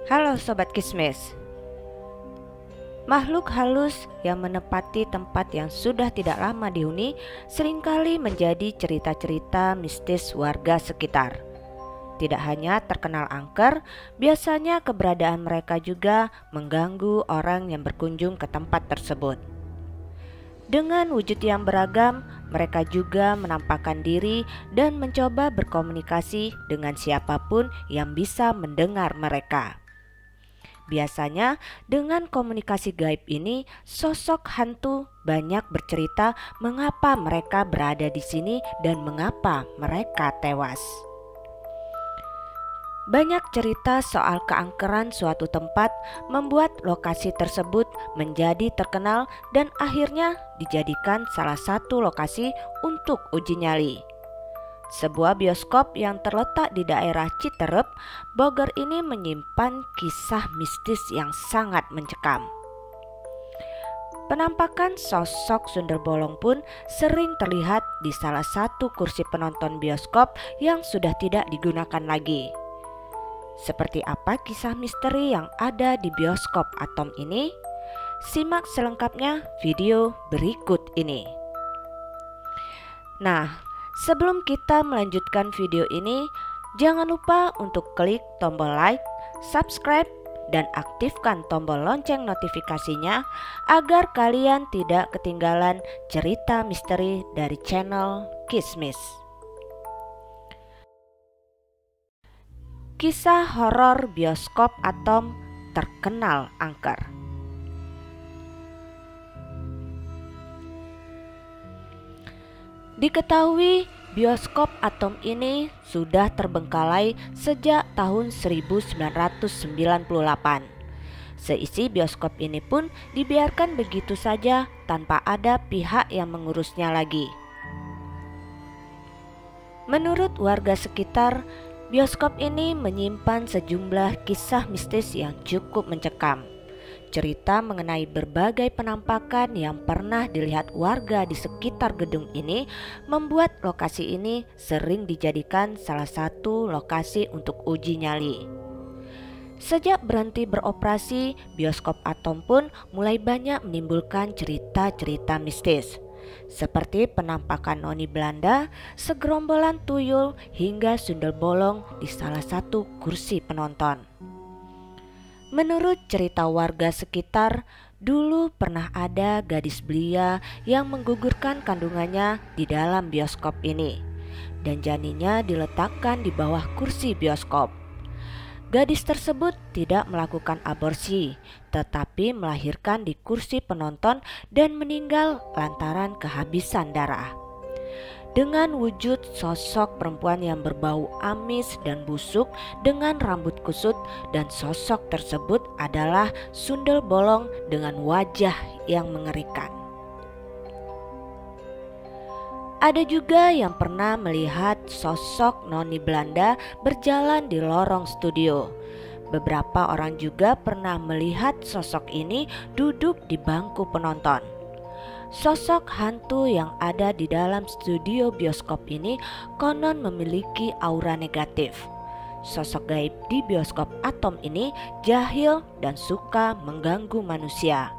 Halo Sobat Kismis. Makhluk halus yang menempati tempat yang sudah tidak lama dihuni seringkali menjadi cerita-cerita mistis warga sekitar. Tidak hanya terkenal angker, biasanya keberadaan mereka juga mengganggu orang yang berkunjung ke tempat tersebut. Dengan wujud yang beragam, mereka juga menampakkan diri dan mencoba berkomunikasi dengan siapapun yang bisa mendengar mereka. Biasanya dengan komunikasi gaib ini, sosok hantu banyak bercerita mengapa mereka berada di sini dan mengapa mereka tewas. Banyak cerita soal keangkeran suatu tempat membuat lokasi tersebut menjadi terkenal dan akhirnya dijadikan salah satu lokasi untuk uji nyali. Sebuah bioskop yang terletak di daerah Citerep, Bogor ini menyimpan kisah mistis yang sangat mencekam. Penampakan sosok sundel bolong pun sering terlihat di salah satu kursi penonton bioskop yang sudah tidak digunakan lagi. Seperti apa kisah misteri yang ada di bioskop Atom ini? Simak selengkapnya video berikut ini. Nah, sebelum kita melanjutkan video ini, jangan lupa untuk klik tombol like, subscribe, dan aktifkan tombol lonceng notifikasinya agar kalian tidak ketinggalan cerita misteri dari channel Kismis. Kisah horor bioskop Atom terkenal angker. Diketahui bioskop Atom ini sudah terbengkalai sejak tahun 1998. Seisi bioskop ini pun dibiarkan begitu saja tanpa ada pihak yang mengurusnya lagi. Menurut warga sekitar, bioskop ini menyimpan sejumlah kisah mistis yang cukup mencekam. Cerita mengenai berbagai penampakan yang pernah dilihat warga di sekitar gedung ini membuat lokasi ini sering dijadikan salah satu lokasi untuk uji nyali. Sejak berhenti beroperasi, bioskop Atom pun mulai banyak menimbulkan cerita-cerita mistis. Seperti penampakan noni Belanda, segerombolan tuyul, hingga sundel bolong di salah satu kursi penonton. Menurut cerita warga sekitar, dulu pernah ada gadis belia yang menggugurkan kandungannya di dalam bioskop ini, dan janinnya diletakkan di bawah kursi bioskop. Gadis tersebut tidak melakukan aborsi, tetapi melahirkan di kursi penonton dan meninggal lantaran kehabisan darah. Dengan wujud sosok perempuan yang berbau amis dan busuk dengan rambut kusut, dan sosok tersebut adalah sundel bolong dengan wajah yang mengerikan. Ada juga yang pernah melihat sosok noni Belanda berjalan di lorong studio. Beberapa orang juga pernah melihat sosok ini duduk di bangku penonton. Sosok hantu yang ada di dalam studio bioskop ini konon memiliki aura negatif. Sosok gaib di bioskop Atom ini jahil dan suka mengganggu manusia.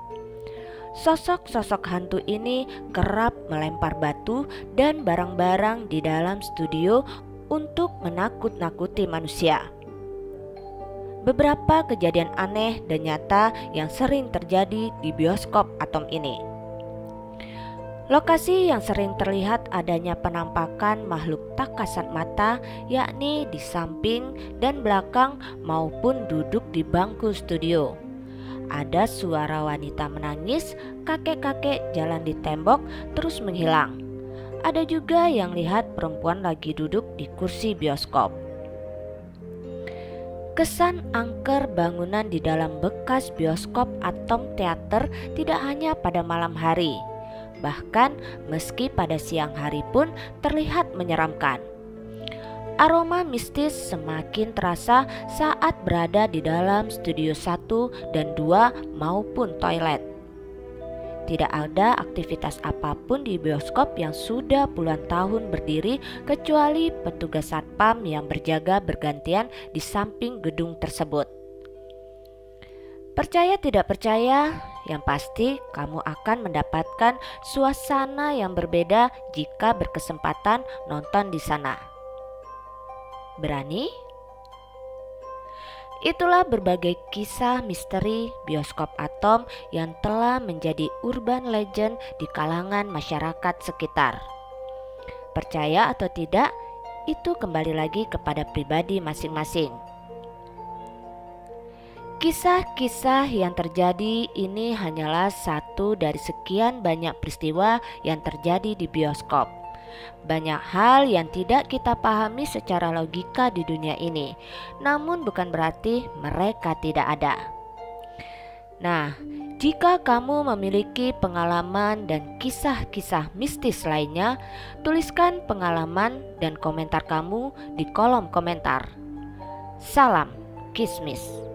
Sosok-sosok hantu ini kerap melempar batu dan barang-barang di dalam studio untuk menakut-nakuti manusia. Beberapa kejadian aneh dan nyata yang sering terjadi di bioskop Atom ini. Lokasi yang sering terlihat adanya penampakan makhluk tak kasat mata, yakni di samping dan belakang maupun duduk di bangku studio. Ada suara wanita menangis, kakek-kakek jalan di tembok terus menghilang. Ada juga yang lihat perempuan lagi duduk di kursi bioskop. Kesan angker bangunan di dalam bekas bioskop Atom Theater tidak hanya pada malam hari. Bahkan meski pada siang hari pun terlihat menyeramkan. Aroma mistis semakin terasa saat berada di dalam studio 1 dan 2 maupun toilet. tidak ada aktivitas apapun di bioskop yang sudah puluhan tahun berdiri kecuali petugas satpam yang berjaga bergantian di samping gedung tersebut. Percaya tidak percaya, yang pasti kamu akan mendapatkan suasana yang berbeda jika berkesempatan nonton di sana. Berani? Itulah berbagai kisah misteri bioskop Atom yang telah menjadi urban legend di kalangan masyarakat sekitar. Percaya atau tidak, itu kembali lagi kepada pribadi masing-masing. Kisah-kisah yang terjadi ini hanyalah satu dari sekian banyak peristiwa yang terjadi di bioskop. Banyak hal yang tidak kita pahami secara logika di dunia ini, namun bukan berarti mereka tidak ada. Nah, jika kamu memiliki pengalaman dan kisah-kisah mistis lainnya, tuliskan pengalaman dan komentar kamu di kolom komentar. Salam Kismis.